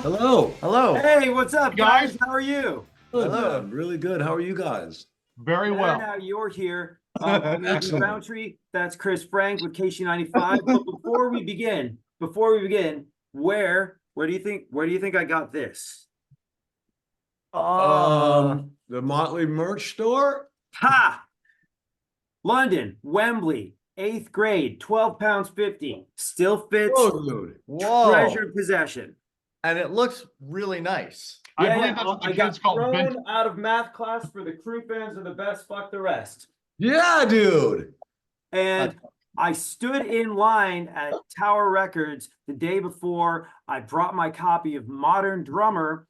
Hello. Hello. Hey, what's up, Guys. guys? How are you? Good, Hello. man. Really good. How are you guys? Very Better well. now you're here. I'm Adrian Excellent. Boundtree. That's Chris Frank with KSHE 95. But before we begin, where do you think I got this? The Mötley merch store? Ha! London, Wembley, 8th grade, 12 pounds 50. Still fits. Oh, dude. Whoa. Treasured possession. And it looks really nice. I believe that's what the I got kids call thrown vintage. out of math class for the Crüe fans are the best, fuck the rest. Yeah, dude. And I stood in line at Tower Records the day before. I brought my copy of Modern Drummer,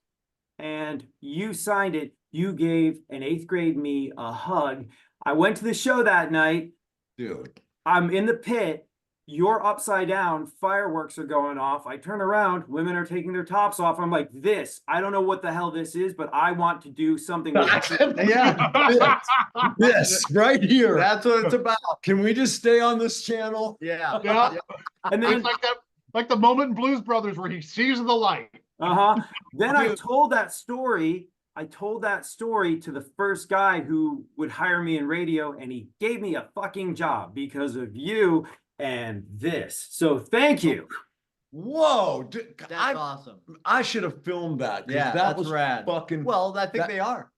and you signed it. You gave an 8th grade me a hug. I went to the show that night. Dude. I'm in the pit. You're upside down. Fireworks are going off. I turn around. Women are taking their tops off. I'm like, I don't know what the hell this is, but I want to do something with it. Yeah. This right here. That's what it's about. Can we just stay on this channel? Yeah. Yeah. And then It's like that, like the moment in Blues Brothers where he sees the light. Then I told that story. I told that story to the first guy who would hire me in radio, and he gave me a fucking job because of you and this. So thank you. Whoa. Dude, That's awesome. I should have filmed that. 'Cause Yeah, that that's was rad. fucking. Well, I think they are.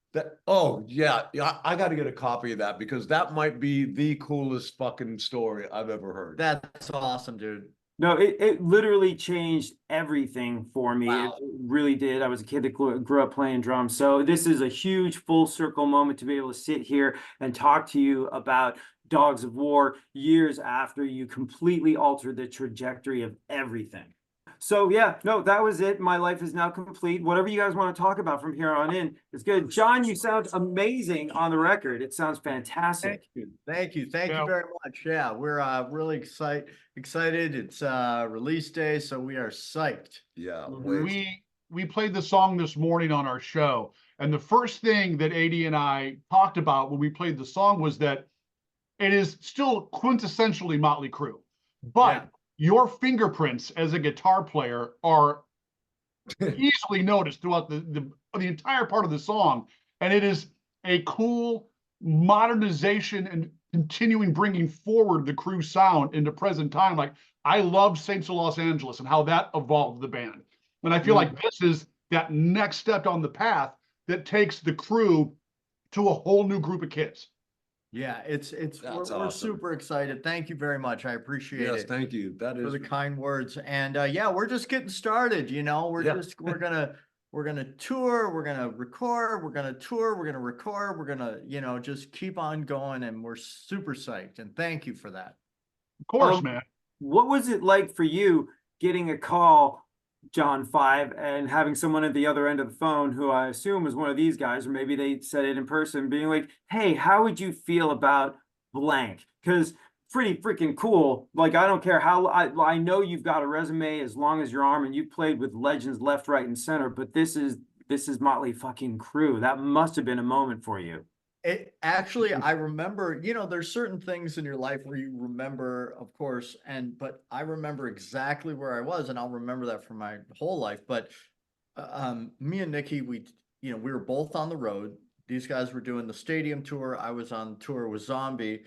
Oh, yeah. I got to get a copy of that because that might be the coolest fucking story I've ever heard. That's awesome, dude. No, it literally changed everything for me. Wow. It really did. I was a kid that grew up playing drums. So this is a huge full circle moment to be able to sit here and talk to you about Dogs of War years after you completely altered the trajectory of everything. So yeah, no, that was it. My life is now complete. Whatever you guys want to talk about from here on in, it's good. John, you sound amazing on the record. It sounds fantastic. Thank you Yeah. very much. Yeah, we're really excited. It's release day, so we are psyched. Yeah. We played the song this morning on our show, and the first thing that AD and I talked about when we played the song was that it is still quintessentially Mötley Crüe, but your fingerprints as a guitar player are easily noticed throughout the entire part of the song, and it is a cool modernization and continuing bringing forward the Crüe sound into present time. Like, I love Saints of Los Angeles and how that evolved the band, and I feel like this is that next step on the path that takes the Crüe to a whole new group of kids. Yeah, we're awesome. super excited. Thank you very much. I appreciate Yes, it. thank you. That For is the kind words. And yeah, we're just getting started, you know. We're gonna tour, we're gonna record, we're gonna tour, we're gonna record, we're gonna, just keep on going, and we're super psyched. And thank you for that. Of course, man. What was it like for you getting a call, John 5, and having someone at the other end of the phone who I assume was one of these guys, or maybe they said it in person, being like, hey, how would you feel about blank? Because pretty freaking cool. Like, I don't care how I know you've got a resume as long as your arm, and you've played with legends left, right, and center, but this is Mötley fucking Crüe. That must have been a moment for you. It actually, I remember, there's certain things in your life where you remember, of course, but I remember exactly where I was, and I'll remember that for my whole life. But me and Nikki, we were both on the road. These guys were doing the stadium tour. I was on tour with Zombie,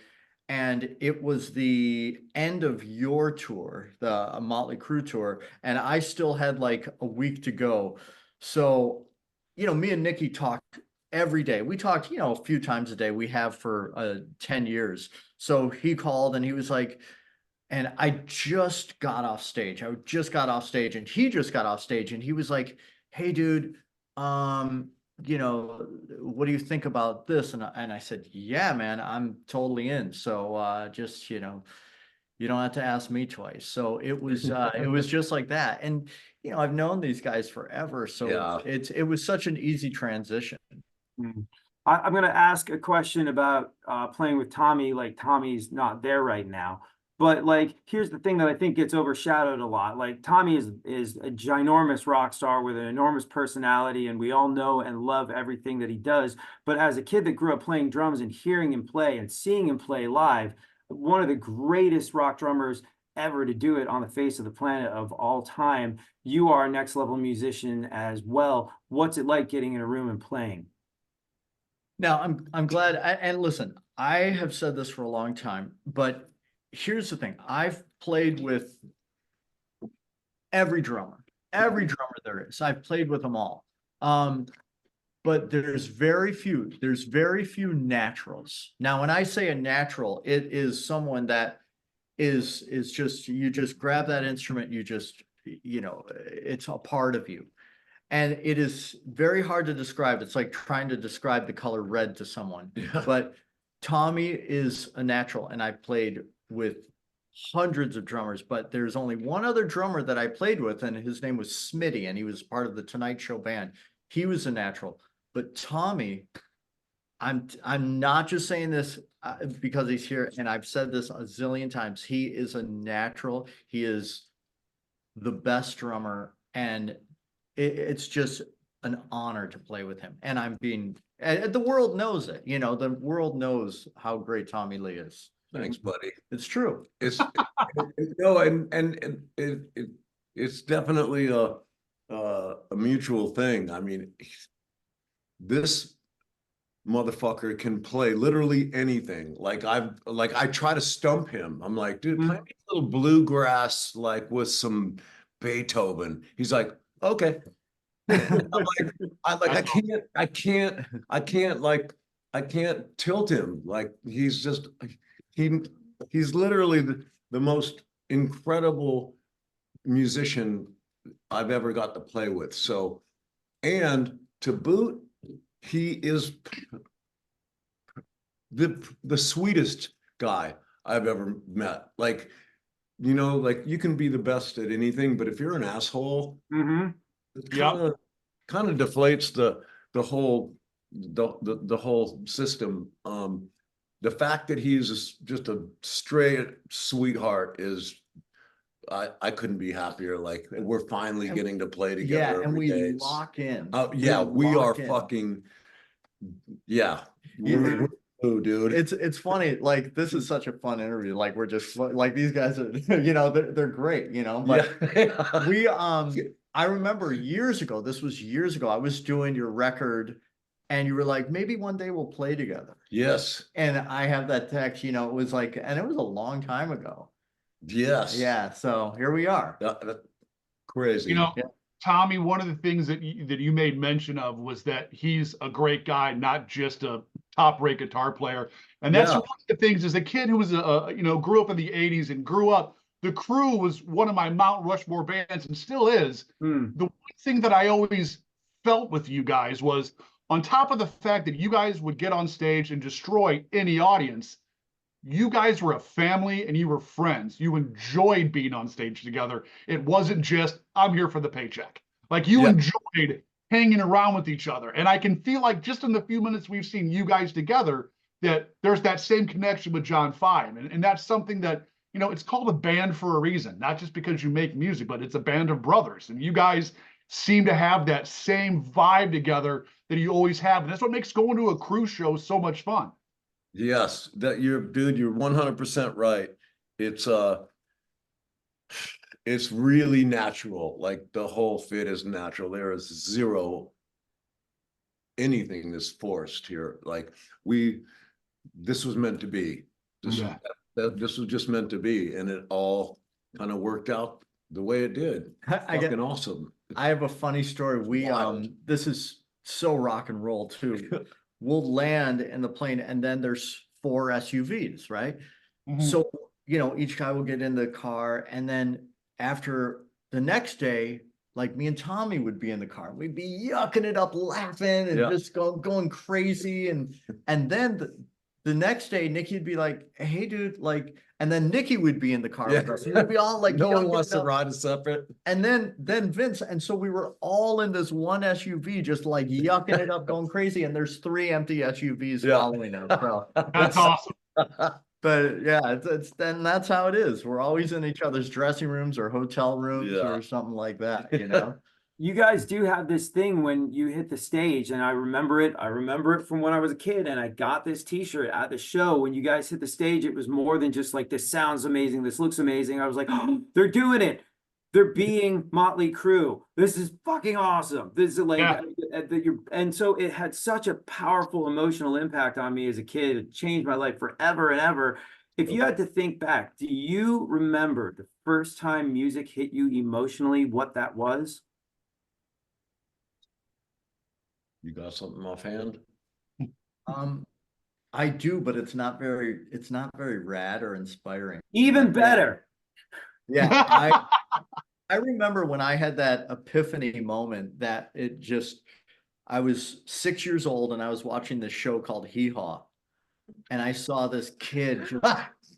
and it was the end of your tour, the Mötley Crüe tour, and I still had like a week to go. So, me and Nikki talked every day. We talked, a few times a day. We have for 10 years. So he called and he was like, and I just got off stage. And he just got off stage, and he was like, hey, dude, what do you think about this? And I said, yeah, man, I'm totally in. So just, you don't have to ask me twice. So it was just like that. And, I've known these guys forever. So it was such an easy transition. I'm going to ask a question about playing with Tommy. Like, Tommy's not there right now, but like, here's the thing that I think gets overshadowed a lot. Like, Tommy is a ginormous rock star with an enormous personality, and we all know and love everything that he does. But as a kid that grew up playing drums and hearing him play and seeing him play live, one of the greatest rock drummers ever to do it on the face of the planet of all time. You are a next level musician as well. What's it like getting in a room and playing? Now, I'm glad, and listen, I have said this for a long time, but here's the thing. I've played with every drummer there is. I've played with them all. But there's very few naturals. Now, when I say a natural, it is someone that is just, you just grab that instrument, you just, it's a part of you. And it is very hard to describe. It's like trying to describe the color red to someone. Yeah. But Tommy is a natural, and I played with hundreds of drummers, but there's only one other drummer that I played with, and his name was Smitty, and he was part of the Tonight Show band. He was a natural. But Tommy, I'm not just saying this because he's here, and I've said this a zillion times. He is a natural. He is the best drummer, and it's just an honor to play with him. And the world knows it. The world knows how great Tommy Lee is. Thanks, buddy. It's true. It's no, and it's definitely a mutual thing. I mean, this motherfucker can play literally anything. I try to stump him. I'm like, dude, play me a little bluegrass, like with some Beethoven. He's like, okay. I can't tilt him. Like he's just he's literally the most incredible musician I've ever got to play with. So, and to boot, he is the sweetest guy I've ever met. Like, you can be the best at anything, but if you're an asshole, it kind of deflates the whole system. The fact that he's just a straight sweetheart is, I couldn't be happier. Like we're finally getting to play together. Yeah, and we lock in. We are fucking. Yeah, dude. It's funny. Like this is such a fun interview. Like we're just like these guys are. They're great. But we I remember years ago. This was years ago. I was doing your record, and you were like, maybe one day we'll play together. Yes. And I have that text. It was like, and it was a long time ago. Yes. Yeah. So here we are. Crazy. Tommy, one of the things that you made mention of was that he's a great guy, not just a top-rate guitar player. And that's one of the things, as a kid who was grew up in the 80s and grew up, the Crüe was one of my Mount Rushmore bands and still is. The one thing that I always felt with you guys was, on top of the fact that you guys would get on stage and destroy any audience, you guys were a family and you were friends. You enjoyed being on stage together. It wasn't just, I'm here for the paycheck. Like you enjoyed hanging around with each other. And I can feel like just in the few minutes we've seen you guys together, that there's that same connection with John 5. And that's something that, it's called a band for a reason, not just because you make music, but it's a band of brothers. And you guys seem to have that same vibe together that you always have. And that's what makes going to a Crüe show so much fun. Yes, you're 100% right. It's really natural. Like the whole fit is natural. There is zero anything that's forced here. Like this was meant to be. This was just meant to be, and it all kind of worked out the way it did. Fucking awesome. I have a funny story. This is so rock and roll too. We'll land in the plane, and then there's 4 SUVs, right? So, each guy will get in the car, and then after the next day, like me and Tommy would be in the car. We'd be yucking it up, laughing and just going crazy. And then the next day, Nikki would be like, hey, dude, like, and then Nikki would be in the car with us. We'd be all like, no one wants to ride a separate. And then Vince, and so we were all in this one SUV, just like yucking it up, going crazy. And there's 3 empty SUVs following us. So that's awesome. But yeah, then that's how it is. We're always in each other's dressing rooms or hotel rooms or something like that, you guys do have this thing when you hit the stage, and I remember it. I remember it from when I was a kid, and I got this T-shirt at the show. When you guys hit the stage, it was more than just like, this sounds amazing, this looks amazing. I was like, oh, they're doing it. They're being Mötley Crüe. This is fucking awesome. This is like, Yeah. and so it had such a powerful emotional impact on me as a kid. It changed my life forever and ever. If you had to think back, do you remember the first time music hit you emotionally, what that was? You got something offhand? I do, but it's not very rad or inspiring. Even better. Yeah, I remember when I had that epiphany moment that I was 6 years old and I was watching this show called Hee Haw, and I saw this kid just,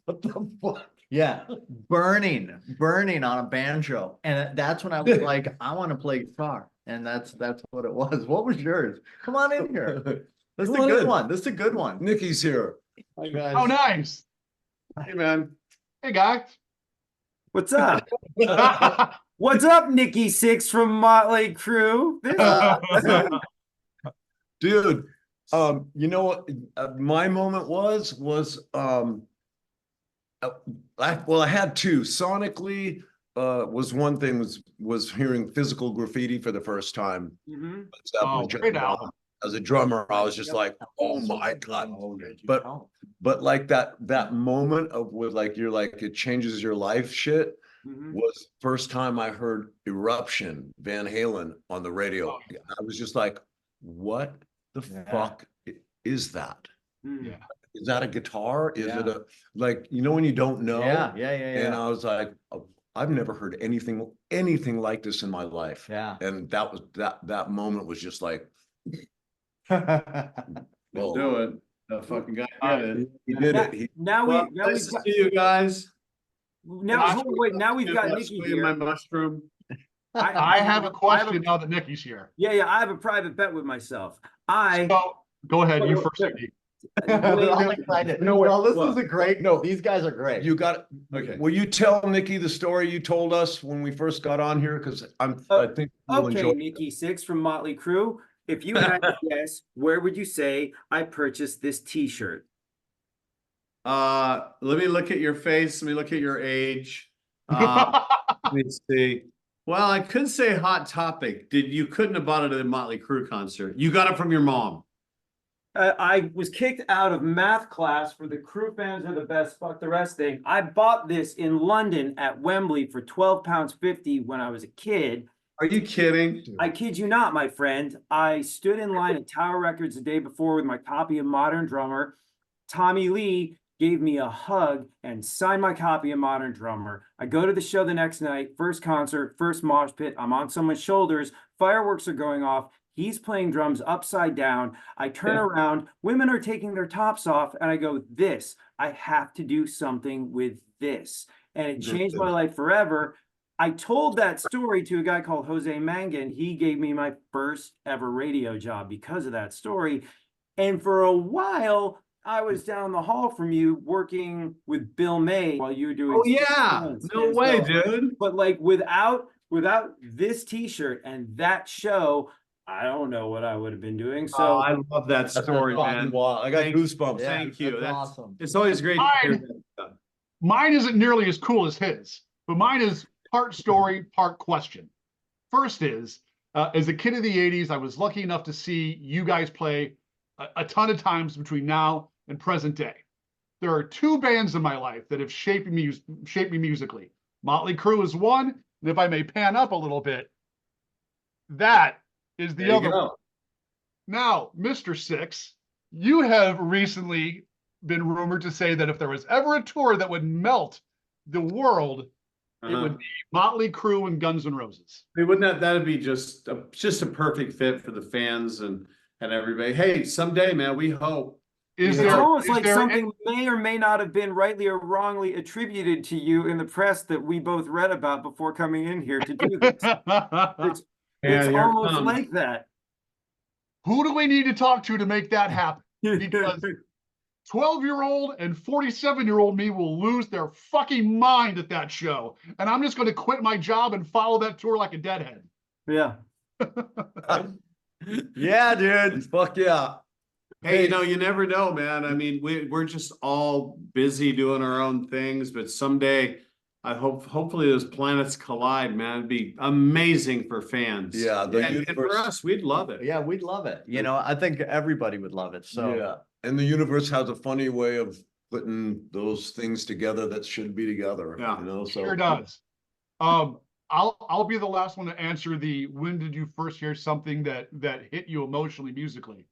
What the fuck? yeah, burning on a banjo. And that's when I was like, I want to play guitar. And that's what it was. What was yours? Come on in here. This is a Come on good in. one. This is a good one. Nikki's here. Hi, guys. Oh, nice. Hey, man. Hey, guy. What's up? What's up, Nikki Sixx from Mötley Crüe? Dude, you know what my moment was I had two. Sonically, was one thing, was hearing Physical Graffiti for the first time. Mhm. Oh, great album. As a drummer, I was just like, oh my God. But like that moment of with like, you're like, it changes your life shit Mhm. was first time I heard Eruption, Van Halen on the radio. I was just like, what the fuck is that? Mhm. Yeah. Is that a guitar? Is it a, like, you know, when you don't know? Yeah. And I was like, oh, I've never heard anything like this in my life. Yeah. And that was that moment was just like, whoa. Do it. That fucking guy did it. He did it. Now Well, we now nice we've to got, see you guys. now wait, now we've got Nikki In my here. mushroom. I have a question now that Nikki's here. Yeah, I have a private bet with myself. I So, go ahead. You first, Nikki. We're all excited. No, this well, is a great. no. These guys are great. You got, Okay. will you tell Nikki the story you told us when we first got on here? Because I think you'll Okay, enjoy it. Nikki Sixx from Mötley Crüe. If you had to guess, where would you say I purchased this T-shirt? Let me look at your face. Let me look at your age. Let me see. Well, I could say Hot Topic. You couldn't have bought it at a Mötley Crüe concert. You got it from your mom. I was kicked out of math class for the Crüe fans are the best, fuck the rest thing. I bought this in London at Wembley for £12.50 when I was a kid. Are you kidding? I kid you not, my friend. I stood in line at Tower Records the day before with my copy of Modern Drummer. Tommy Lee gave me a hug and signed my copy of Modern Drummer. I go to the show the next night, first concert, first mosh pit. I'm on someone's shoulders. Fireworks are going off. He's playing drums upside down. I turn around. Women are taking their tops off. And I go, I have to do something with this. And it changed my life forever. I told that story to a guy called Jose Mangan. He gave me my first ever radio job because of that story. And for a while, I was down the hall from you working with Bill May while you were doing. Oh yeah. No way, dude. But like without this T-shirt and that show, I don't know what I would have been doing. So I love that story, man. I got goosebumps. Yeah, Thank you. that's That's awesome. It's always great to hear that stuff. Mine isn't nearly as cool as his, but mine is part story, part question. First is, as a kid of the 80s, I was lucky enough to see you guys play a ton of times between now and present day. There are two bands in my life that have shaped me musically. Mötley Crüe is one, and if I may pan up a little bit, that is the other one. Now, Mr. Sixx, you have recently been rumored to say that if there was ever a tour that would melt the world, it would be Mötley Crüe and Guns N' Roses. I mean, wouldn't that'd be just a perfect fit for the fans and everybody. Hey, someday, man, we hope. Is it's there almost is like there something may or may not have been rightly or wrongly attributed to you in the press that we both read about before coming in here to do this. It's Yeah, here it almost comes. like that. Who do we need to talk to make that happen? Because 12-year-old and 47-year-old me will lose their fucking mind at that show. And I'm just going to quit my job and follow that tour like a deadhead. Yeah. Yeah, dude. Fuck yeah. Hey, you never know, man. I mean, we're just all busy doing our own things, but someday hopefully those planets collide, man. It'd be amazing for fans. Yeah, the and for universe- us, we'd love it. Yeah, we'd love it. You know, I think everybody would love it. So Yeah, and the universe has a funny way of putting those things together that should be together. Yeah. You know, so Sure does. I'll be the last one to answer the when did you first hear something that hit you emotionally musically?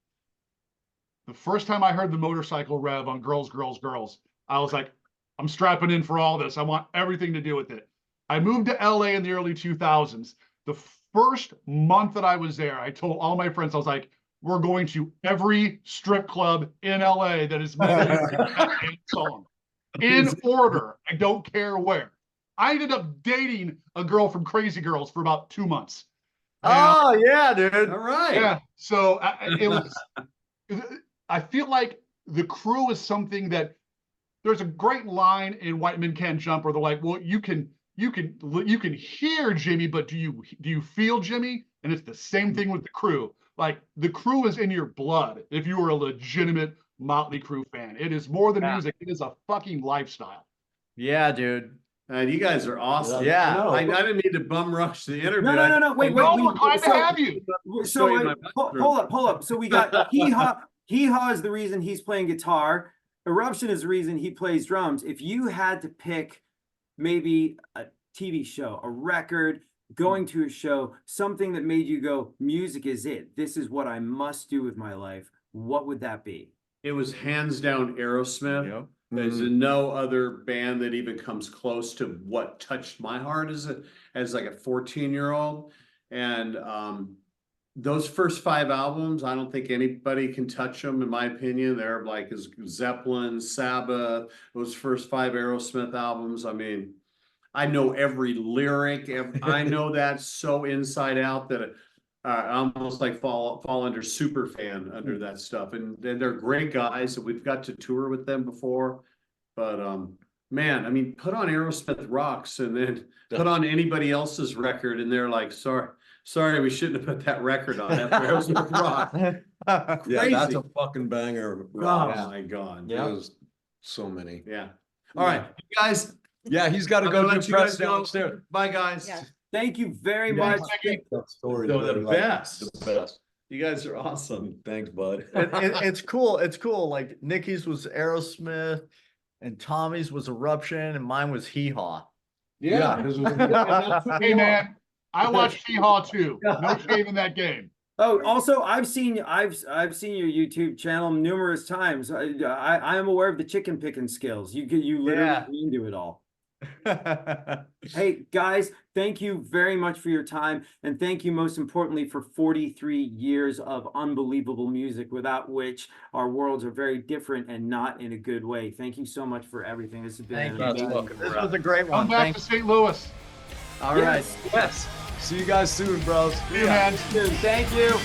The first time I heard the motorcycle rev on Girls, Girls, Girls, I was like, I'm strapping in for all this. I want everything to do with it. I moved to LA in the early 2000s. The first month that I was there, I told all my friends, I was like, we're going to every strip club in LA that is mentioned in that song. In order. I don't care where. I ended up dating a girl from Crazy Girls for about 2 months. oh yeah, dude. All right. Yeah. So it was, I feel like the Crüe is something that there's a great line in White Men Can't Jump where they're like, well, you can hear Jimmy, but do you feel Jimmy? And it's the same thing with the Crüe. Like the Crüe is in your blood if you are a legitimate Mötley Crüe fan. It is more than music. It is a fucking lifestyle. Yeah, dude. You guys are awesome. Yeah. I didn't mean to bum rush the interview. No, wait. No, we're glad to have you. So hold up. So we got Hee Haw is the reason he's playing guitar. Eruption is the reason he plays drums. If you had to pick maybe a TV show, a record, going to a show, something that made you go, music is it. This is what I must do with my life. What would that be? It was hands down Aerosmith. Yep. There's no other band that even comes close to what touched my heart as like a 14-year-old. And those first 5 albums, I don't think anybody can touch them, in my opinion. They're like Zeppelin, Sabbath, those first 5 Aerosmith albums. I mean, I know every lyric. I know that so inside out that I almost like fall under super fan under that stuff. And they're great guys. We've got to tour with them before, but man, I mean, put on Aerosmith Rocks and then put on anybody else's record, and they're like, sorry, we shouldn't have put that record on after Aerosmith Rock. yeah, Crazy. that's a fucking banger. Oh my God. Yeah. There's so many. Yeah. All right, you guys. Yeah, he's got to I'm go gonna do let you guys press go. downstairs. Bye, guys. Yeah. Thank you very Yeah. much. That story, They're man, the like, best. The best. You guys are awesome. Thanks, bud. It's cool. It's cool. Like Nikki's was Aerosmith, and Tommy's was Eruption, and mine was Hee Haw. Yeah. his was- Hey man, I watched Hee Haw too. No shame in that game. Oh, also, I've seen your YouTube channel numerous times. I am aware of the chicken picking skills. You literally do it all. Hey guys, thank you very much for your time, and thank you most importantly for 43 years of unbelievable music, without which our worlds are very different and not in a good way. Thank you so much for everything. This has been Thank an you. amazing fucking This ride. was a great one. Come back Thanks. to St. Louis. All right. Yes. Yes. See you guys soon, bros. See you, man. Thank you.